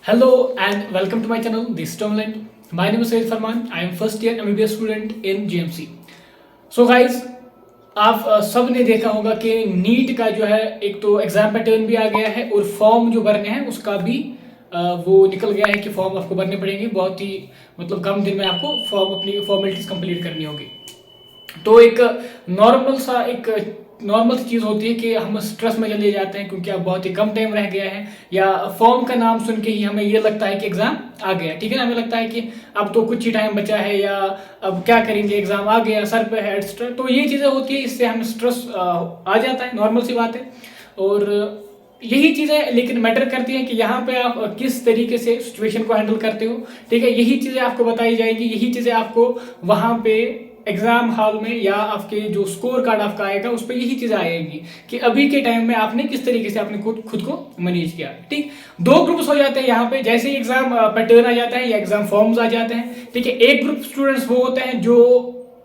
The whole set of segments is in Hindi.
Hello and welcome to my channel, This Townland. My name is Syed Farman. I am first year MBBS student in GMC. So guys, आप सब ने देखा होगा कि नीट का जो है एक तो एग्जाम पैटर्न भी आ गया है और फॉर्म जो भरने हैं उसका भी वो निकल गया है कि फॉर्म आपको भरने पड़ेंगे। बहुत ही मतलब कम दिन में आपको फॉर्म अपनी फॉर्मेलिटीज कंप्लीट करनी होगी। तो एक नॉर्मल सी चीज़ होती है कि हम स्ट्रेस में चले जाते हैं क्योंकि अब बहुत ही कम टाइम रह गया है, या फॉर्म का नाम सुन के ही हमें ये लगता है कि एग्ज़ाम आ गया। ठीक है ना, हमें लगता है कि अब तो कुछ ही टाइम बचा है या अब क्या करेंगे, एग्ज़ाम आ गया, सर पे है एक्स्ट्रा। तो ये चीज़ें होती है, इससे हमें स्ट्रेस आ जाता है, नॉर्मल सी बात है। और यही चीज़ें लेकिन मैटर करती हैं कि यहाँ पे आप किस तरीके से सिचुएशन को हैंडल करते हो। ठीक है, यही चीज़ें आपको बताई जाएगी, यही चीज़ें आपको वहाँ पे एग्जाम हॉल में या आपके जो स्कोर कार्ड आपका आएगा उस पर यही चीज़ आएगी कि अभी के टाइम में आपने किस तरीके से आपने खुद को मैनेज किया। ठीक, दो ग्रुप्स हो जाते हैं यहाँ पे, जैसे ही एग्जाम पैटर्न आ जाता है या एग्जाम फॉर्म्स आ जाते हैं। ठीक है, एक ग्रुप स्टूडेंट्स वो होते हैं जो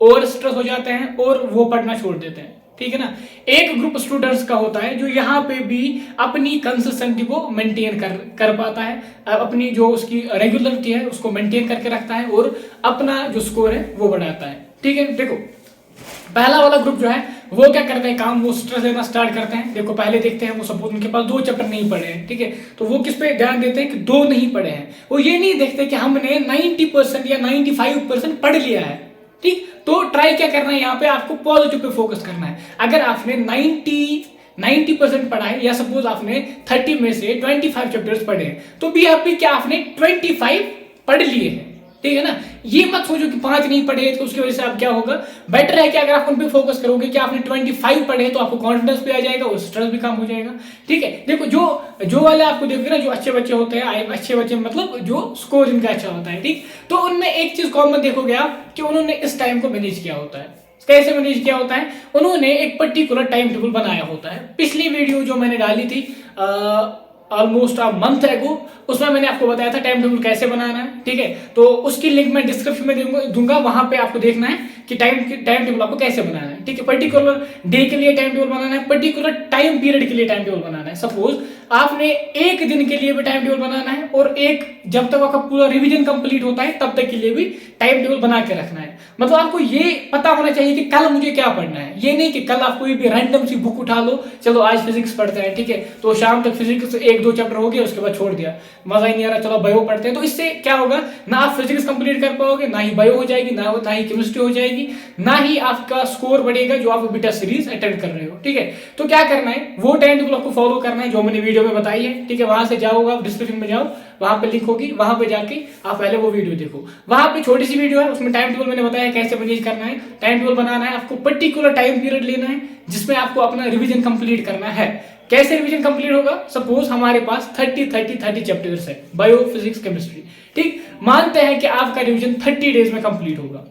ओवर स्ट्रेस हो जाते हैं और वो पढ़ना छोड़ देते हैं। ठीक है ना, एक ग्रुप स्टूडेंट्स का होता है जो यहाँ पे भी अपनी कंसिस्टेंसी को मेंटेन कर पाता है, अपनी जो उसकी रेगुलरिटी है उसको मेंटेन करके रखता है और अपना जो स्कोर है वो बढ़ाता है। ठीक है, देखो पहला वाला ग्रुप जो है वो क्या करते हैं काम, वो स्ट्रेस लेना स्टार्ट करते हैं। देखो पहले देखते हैं, वो सपोज उनके पास 2 चैप्टर नहीं पढ़े हैं। ठीक है, तो वो किस पे ध्यान देते हैं कि 2 नहीं पढ़े हैं। वो ये नहीं देखते कि हमने 90% या 95% पढ़ लिया है। ठीक, तो ट्राई क्या करना है, यहाँ पे आपको पॉजिटिव पे फोकस करना है। अगर आपने 90% पढ़ा है या सपोज आपने 30 में से 25 चैप्टर्स पढ़े हैं, तो भी हैप्पी कि आपने 25 पढ़ लिए हैं। ठीक है ना, ये मत सोचो कि 5 नहीं पढ़े तो उसकी वजह से आप क्या होगा। बेटर है कि अगर आप उन पे फोकस करोगे कि आपने 25 पढ़े तो आपको कॉन्फिडेंस भी आ जाएगा और स्ट्रेस भी कम हो जाएगा। ठीक है, देखो जो वाले आपको देखोगे ना, जो अच्छे बच्चे होते हैं, अच्छे बच्चे मतलब जो स्कोर इनका अच्छा होता है। ठीक, तो उनमें एक चीज कॉमन देखोगे आप कि उन्होंने इस टाइम को मैनेज किया होता है। कैसे मैनेज किया होता है, उन्होंने एक पर्टिकुलर टाइम टेबल बनाया होता है। पिछली वीडियो जो मैंने डाली थी ऑलमोस्ट अ मंथ एगो, उसमें मैंने आपको बताया था टाइम टेबल कैसे बनाना है। ठीक है, तो उसकी लिंक मैं डिस्क्रिप्शन में दूंगा, वहां पे आपको देखना है कि टाइम टेबल आपको कैसे बनाना है। ठीक है, पर्टिकुलर डे के लिए टाइम टेबल बनाना है, पर्टिकुलर टाइम पीरियड के लिए टाइम टेबल बनाना है। सपोज आपने एक दिन के लिए भी टाइम टेबल बनाना है और एक जब तक आपका पूरा रिवीजन कंप्लीट होता है तब तक के लिए भी टाइम टेबल बना के रखना है। मतलब आपको ये पता होना चाहिए कि कल मुझे क्या पढ़ना है। ये नहीं कि कल आप कोई भी रैंडम सी बुक उठा लो, चलो आज फिजिक्स पढ़ते हैं। ठीक है, तो शाम तक फिजिक्स 1-2 चैप्टर हो गया, उसके बाद छोड़ दिया, मजा ही नहीं आ रहा, चलो बायो पढ़ते हैं। तो इससे क्या होगा, ना आप फिजिक्स कंप्लीट कर पाओगे, ना ही बायो हो जाएगी, ना ही केमिस्ट्री हो जाएगी, ना ही आपका स्कोर बढ़ेगा जो आप बीटा सीरीज अटेंड कर रहे हो। ठीक है, तो क्या करना है, वो टाइम टेबल आपको फॉलो करना है जो मैंने वीडियो में बताई है। ठीक है, वहां से जाओगे आप, डिस्क्रिप्शन में जाओ, वहां पे लिंक होगी, वहां पे जाके आप पहले वो वीडियो देखो। वहां पे छोटी सी वीडियो है, उसमें टाइम टेबल मैंने बताया कैसे मैनेज करना है। टाइम टेबल बनाना है, आपको पर्टिकुलर टाइम पीरियड लेना है जिसमें आपको अपना रिवीजन कंप्लीट करना है। कैसे रिवीजन कंप्लीट होगा, सपोज हमारे पास 30 चैप्टर्स है, बायो फिजिक्स केमिस्ट्री। ठीक, मानते हैं कि आपका रिवीजन 30 डेज में कंप्लीट होगा,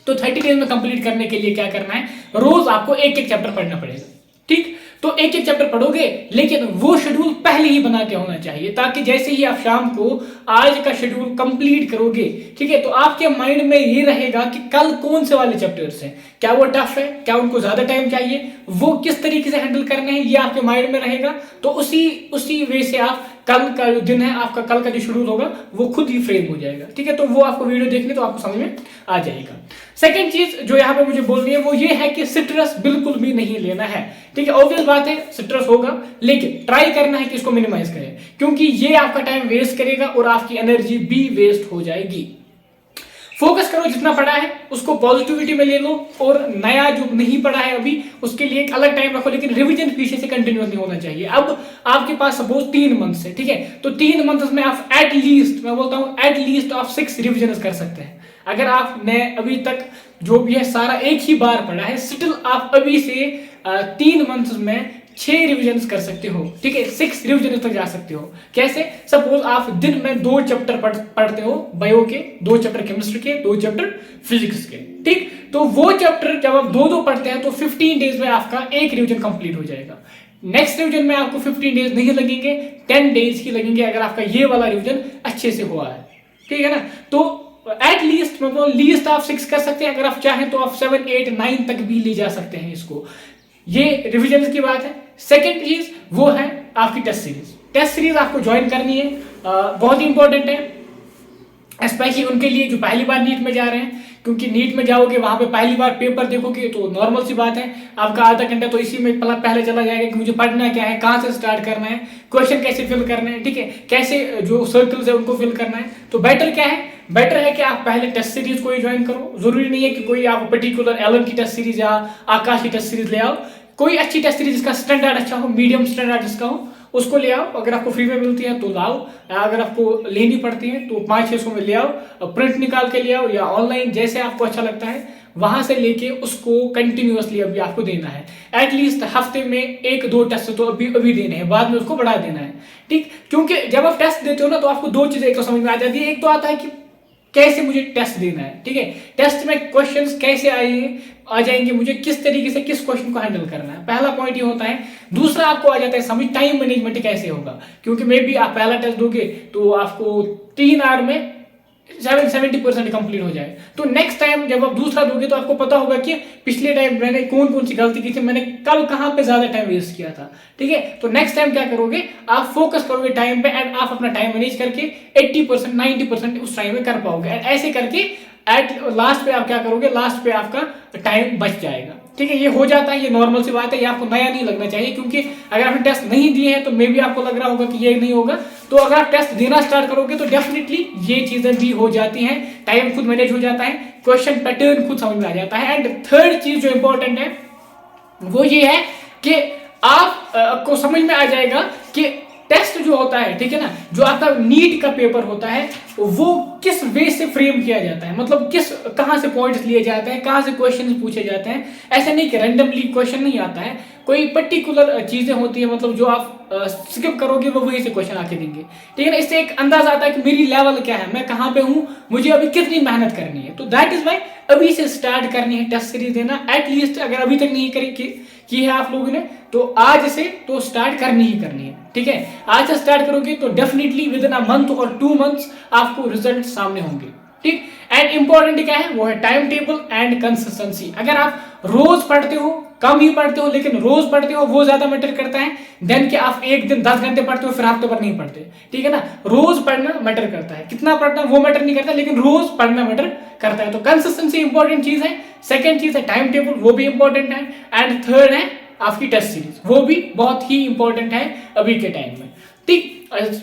तो 30 डेज में कंप्लीट करने के लिए क्या करना है, रोज आपको एक चैप्टर पढ़ना पड़ेगा। ठीक, तो एक चैप्टर पढ़ोगे, लेकिन वो शेड्यूल पहले ही बना के होना चाहिए ताकि जैसे ही आप शाम को आज का शेड्यूल कंप्लीट करोगे, ठीक है, तो आपके माइंड में ये रहेगा कि कल कौन से वाले चैप्टर्स हैं, क्या वो टफ है, क्या उनको ज्यादा टाइम चाहिए, वो किस तरीके से हैंडल करने हैं, ये आपके माइंड में रहेगा। तो उसी वे से आप कल का जो दिन है, आपका कल का जो शेड्यूल होगा वो खुद ही फ्रेम हो जाएगा। ठीक है, तो वो आपको वीडियो देखने तो आपको समझ में आ जाएगा। सेकंड चीज जो यहाँ पे मुझे बोलनी है वो ये है कि स्ट्रेस बिल्कुल भी नहीं लेना है। ठीक है, ऑब्वियस बात है स्ट्रेस होगा, लेकिन ट्राई करना है कि इसको मिनिमाइज करें, क्योंकि ये आपका टाइम वेस्ट करेगा और आपकी एनर्जी भी वेस्ट हो जाएगी। फोकस करो, जितना पढ़ा है उसको पॉजिटिविटी में ले लो, और नया जो नहीं पढ़ा है अभी उसके लिए एक अलग टाइम रखो, लेकिन रिवीजन पीछे से कंटिन्यू नहीं होना चाहिए। अब आपके पास सपोज 3 मंथ्स है, ठीक है, तो 3 मंथ्स में आप एटलीस्ट, मैं बोलता हूं एटलीस्ट आप 6 रिविजन कर सकते हैं। अगर आपने अभी तक जो भी है सारा एक ही बार पढ़ा है, स्टिल आप अभी से 3 मंथ्स में 6 रिविजन कर सकते हो। ठीक है, 6 रिविजन तक जा सकते हो। कैसे, सपोज आप दिन में 2 चैप्टर पढ़ते हो बायो के, 2 चैप्टर केमिस्ट्री के, 2 चैप्टर फिजिक्स के। ठीक, तो वो चैप्टर जब आप 2-2 पढ़ते हैं तो 15 डेज में आपका एक रिविजन कंप्लीट हो जाएगा। नेक्स्ट रिविजन में आपको 15 डेज नहीं लगेंगे, 10 डेज ही लगेंगे अगर आपका ये वाला रिविजन अच्छे से हुआ है। ठीक है ना, तो एटलीस्ट मतलब लीस्ट आप 6 कर सकते हैं, अगर आप चाहें तो आप 7, 8, 9 तक भी ले जा सकते हैं इसको। ये रिविजन की बात है। सेकेंड चीज वो है आपकी टेस्ट सीरीज। टेस्ट सीरीज आपको ज्वाइन करनी है, बहुत ही इंपॉर्टेंट है स्पेशली उनके लिए जो पहली बार नीट में जा रहे हैं, क्योंकि नीट में जाओगे वहां पे पहली बार पेपर देखोगे तो नॉर्मल सी बात है आपका आधा घंटा तो इसी में पहले चला जाएगा कि मुझे पढ़ना क्या है, कहाँ से स्टार्ट करना है, क्वेश्चन कैसे फिल करना है, ठीक है, कैसे जो सर्कल्स है उनको फिल करना है। तो बेटर क्या है, बेटर है कि आप पहले टेस्ट सीरीज को ही ज्वाइन करो। जरूरी नहीं है कि कोई आप पर्टिकुलर एलन की टेस्ट सीरीज या आकाश की टेस्ट सीरीज ले आओ, कोई अच्छी टेस्ट सीरीज जिसका स्टैंडर्ड अच्छा हो, मीडियम स्टैंडर्ड जिसका हो उसको ले आओ। अगर आपको फ्री में मिलती है तो लाओ, अगर आपको लेनी पड़ती है तो 500-600 में ले आओ, प्रिंट निकाल के ले आओ या ऑनलाइन जैसे आपको अच्छा लगता है वहां से लेके उसको कंटिन्यूअसली अभी आपको देना है। एटलीस्ट हफ्ते में 1-2 टेस्ट तो अभी देने हैं, बाद में उसको बढ़ा देना है, ठीक। क्योंकि जब आप टेस्ट देते हो ना तो आपको 2 चीजें एक तो समझ में आ जाती है। एक तो आता है कि कैसे मुझे टेस्ट देना है, ठीक है, टेस्ट में क्वेश्चंस कैसे आ जाएंगे, मुझे किस तरीके से किस क्वेश्चन को हैंडल करना है, पहला पॉइंट ये होता है। दूसरा आपको आ जाता है समझ टाइम मैनेजमेंट कैसे होगा, क्योंकि मे बी आप पहला टेस्ट दोगे तो आपको 3 आवर में 70% कंप्लीट हो जाए, तो नेक्स्ट टाइम जब आप दूसरा दोगे तो आपको पता होगा कि पिछले टाइम मैंने कौन सी गलती की थी, मैंने कल कहां पे ज्यादा टाइम वेस्ट किया था, ठीक है। तो नेक्स्ट टाइम क्या करोगे, आप फोकस करोगे टाइम पे एंड आप अपना टाइम मैनेज करके 80% 90% उस टाइम में कर पाओगे। एंड ऐसे करके एट लास्ट पे आप क्या करोगे, लास्ट पे आपका टाइम बच जाएगा, ठीक है। ये हो जाता है, ये नॉर्मल सी बात है, ये आपको नया नहीं लगना चाहिए, क्योंकि अगर आपने टेस्ट नहीं दिए हैं तो मे भी आपको लग रहा होगा कि ये नहीं होगा। तो अगर आप टेस्ट देना स्टार्ट करोगे तो डेफिनेटली ये चीजें भी हो जाती हैं, टाइम खुद मैनेज हो जाता है, क्वेश्चन पैटर्न खुद समझ में आ जाता है। एंड थर्ड चीज जो इंपॉर्टेंट है वो ये है कि आपको समझ में आ जाएगा कि टेस्ट जो होता है, ठीक है ना, जो आपका नीट का पेपर होता है वो किस वे से फ्रेम किया जाता है, मतलब कहां से पॉइंट्स लिए जाते हैं, कहां से क्वेश्चन पूछे जाते हैं। ऐसा नहीं कि रैंडमली क्वेश्चन नहीं आता है, कोई पर्टिकुलर चीजें होती है, मतलब जो आप स्किप करोगे वो वही से क्वेश्चन आके देंगे, ठीक है ना। इससे एक अंदाजा आता है कि मेरी लेवल क्या है, मैं कहां पे हूं, मुझे अभी कितनी मेहनत करनी है। तो दैट इज वाई अभी से स्टार्ट करनी है टेस्ट सीरीज देना। एटलीस्ट अगर अभी तक नहीं की है आप लोगों ने तो आज से तो स्टार्ट करनी ही करनी है, ठीक है। आज से स्टार्ट करोगे तो definitely with in a month और 2 मंथ्स आपको रिजल्ट सामने होंगे, ठीक। एंड इंपॉर्टेंट क्या है वो है टाइम टेबल एंड कंसिस्टेंसी। अगर आप रोज पढ़ते हो, कम ही पढ़ते हो लेकिन रोज पढ़ते हो, वो ज्यादा मैटर करता है देन कि आप एक दिन 10 घंटे पढ़ते हो फिर हफ्ते भर नहीं पढ़ते, ठीक है ना। रोज पढ़ना मैटर करता है, कितना पढ़ना वो मैटर नहीं करता, लेकिन रोज पढ़ना मैटर करता है। तो कंसिस्टेंसी इंपॉर्टेंट चीज है। सेकेंड चीज है टाइम टेबल, वो भी इंपॉर्टेंट है। एंड थर्ड है आपकी टेस्ट सीरीज, वो भी बहुत ही इंपॉर्टेंट है अभी के टाइम में, ठीक।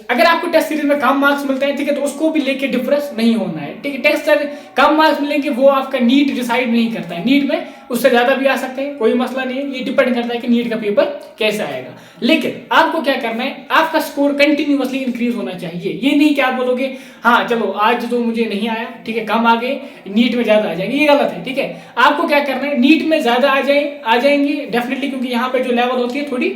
अगर आपको टेस्ट सीरीज में कम मार्क्स मिलते हैं, ठीक है, तो उसको भी लेके डिप्रेस नहीं होना है, ठीक है। टेस्ट कम मार्क्स मिलेंगे वो आपका नीट डिसाइड नहीं करता है, नीट में उससे ज्यादा भी आ सकते हैं, कोई मसला नहीं है, ये डिपेंड करता है कि नीट का पेपर कैसे आएगा। लेकिन आपको क्या करना है, आपका स्कोर कंटिन्यूअसली इंक्रीज होना चाहिए। ये नहीं कि आप बोलोगे हाँ चलो आज तो मुझे नहीं आया, ठीक है, कम आ गए, नीट में ज्यादा आ जाएंगे, ये गलत है, ठीक है। आपको क्या करना है, नीट में ज्यादा आ जाएंगे डेफिनेटली, क्योंकि यहाँ पे जो लेवल होती है थोड़ी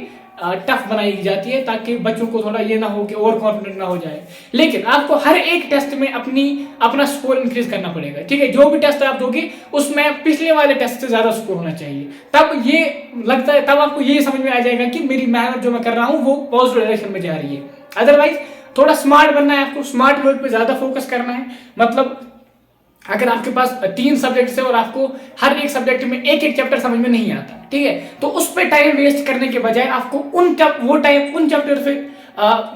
टफ बनाई जाती है ताकि बच्चों को थोड़ा ये ना हो कि ओवर कॉन्फिडेंट ना हो जाए। लेकिन आपको हर एक टेस्ट में अपना स्कोर इंक्रीज करना पड़ेगा, ठीक है। जो भी टेस्ट आप दोगे उसमें पिछले वाले टेस्ट से ज्यादा स्कोर होना चाहिए, तब ये लगता है, तब आपको ये समझ में आ जाएगा कि मेरी मेहनत जो मैं कर रहा हूँ वो पॉजिटिव डायरेक्शन में जा रही है। अदरवाइज थोड़ा स्मार्ट बनना है, आपको स्मार्ट वर्क पे ज्यादा फोकस करना है। मतलब अगर आपके पास 3 सब्जेक्ट है और आपको हर एक सब्जेक्ट में एक चैप्टर समझ में नहीं आता, ठीक है, तो उस पर टाइम वेस्ट करने के बजाय आपको उन चैप्टर से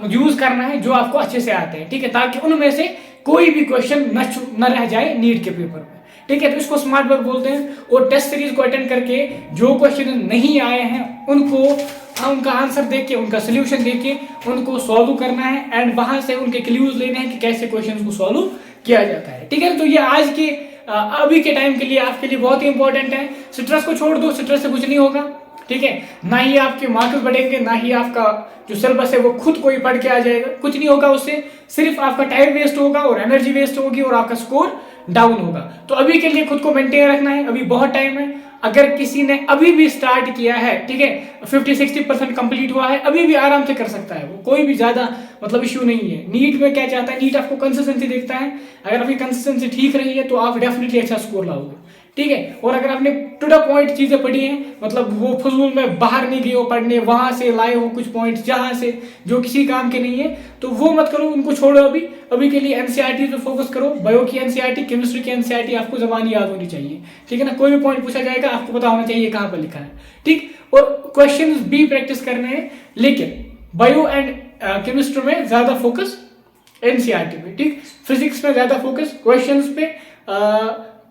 यूज करना है जो आपको अच्छे से आते हैं, ठीक है, ताकि उनमें से कोई भी क्वेश्चन न रह जाए नीट के पेपर में, ठीक है। तो इसको स्मार्ट वर्क बोलते हैं। और टेस्ट सीरीज को अटेंड करके जो क्वेश्चन नहीं आए हैं उनका आंसर देख के, उनका सोल्यूशन देख के उनको सॉल्व करना है एंड वहां से उनके क्लूज लेने हैं कि कैसे क्वेश्चन को सॉल्व किया जाता है, ठीक है। तो ये आज के अभी के टाइम के लिए आपके लिए बहुत ही इंपॉर्टेंट है। स्ट्रेस को छोड़ दो, स्ट्रेस से कुछ नहीं होगा, ठीक है, ना ही आपके मार्क्स बढ़ेंगे, ना ही आपका जो सिलेबस है वो खुद कोई पढ़ के आ जाएगा, कुछ नहीं होगा उससे, सिर्फ आपका टाइम वेस्ट होगा और एनर्जी वेस्ट होगी और आपका स्कोर डाउन होगा। तो अभी के लिए खुद को मेंटेन रखना है, अभी बहुत टाइम है। अगर किसी ने अभी भी स्टार्ट किया है, ठीक है, 50-60% कंप्लीट हुआ है, अभी भी आराम से कर सकता है, वो कोई भी ज्यादा मतलब इश्यू नहीं है। नीट में क्या चाहता है, नीट आपको कंसिस्टेंसी देखता है, अगर आपकी कंसिस्टेंसी ठीक रही है तो आप डेफिनेटली अच्छा स्कोर लाओगे, ठीक है। और अगर आपने टू द पॉइंट चीजें पढ़ी हैं, मतलब वो फजूल में बाहर नहीं गए हो पढ़ने, वहां से लाए हो कुछ पॉइंट्स जहां से जो किसी काम के नहीं है, तो वो मत करो, उनको छोड़ो। अभी के लिए एनसीईआरटी पे फोकस करो, बायो की एनसीईआरटी, केमिस्ट्री की एनसीईआरटी आपको जबान याद होनी चाहिए, ठीक है ना। कोई भी पॉइंट पूछा जाएगा आपको पता होना चाहिए कहां पर लिखा है, ठीक। और क्वेश्चंस भी प्रैक्टिस करने हैं, लेकिन बायो एंड केमिस्ट्री में ज़्यादा फोकस एनसीईआरटी पे, ठीक। फिजिक्स में ज़्यादा फोकस क्वेश्चंस पे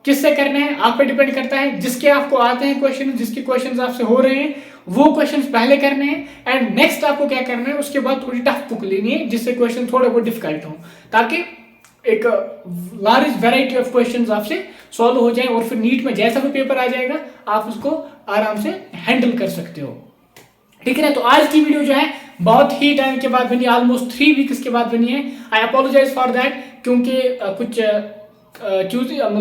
किससे करने हैं आप पे डिपेंड करता है। जिसके आपको आते हैं क्वेश्चन, जिसके क्वेश्चंस आपसे हो रहे हैं वो क्वेश्चंस पहले करने हैं एंड नेक्स्ट आपको क्या करना है उसके बाद थोड़ी टफ बुक लेनी है जिससे क्वेश्चन थोड़े बहुत डिफिकल्ट हो, ताकि एक लार्ज वैरायटी ऑफ क्वेश्चंस आपसे सॉल्व हो जाए और फिर नीट में जैसा भी पेपर आ जाएगा आप उसको आराम से हैंडल कर सकते हो, ठीक है ना। तो आज की वीडियो जो है बहुत ही टाइम के बाद बनी, ऑलमोस्ट 3 वीक्स के बाद बनी है। आई अपोलोजाइज फॉर दैट, क्योंकि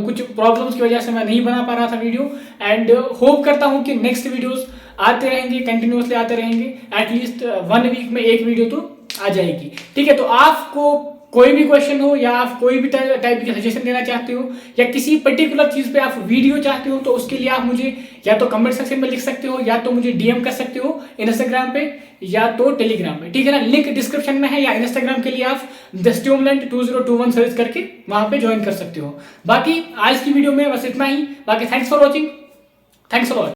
कुछ प्रॉब्लम्स की वजह से मैं नहीं बना पा रहा था वीडियो एंड होप करता हूं कि नेक्स्ट वीडियोस आते रहेंगे, कंटिन्यूसली आते रहेंगे, एटलीस्ट 1 वीक में एक वीडियो तो आ जाएगी, ठीक है। तो आपको कोई भी क्वेश्चन हो या आप कोई भी टाइप की सजेशन देना चाहते हो या किसी पर्टिकुलर चीज पे आप वीडियो चाहते हो तो उसके लिए आप मुझे या तो कमेंट सेक्शन में लिख सकते हो या तो मुझे डीएम कर सकते हो इंस्टाग्राम पे या तो टेलीग्राम पे, ठीक है ना। लिंक डिस्क्रिप्शन में है या इंस्टाग्राम के लिए आप thestreamland2021 सर्च करके वहां पे ज्वाइन कर सकते हो। बाकी आज की वीडियो में बस इतना ही। बाकी thanks for watching, thanks a lot.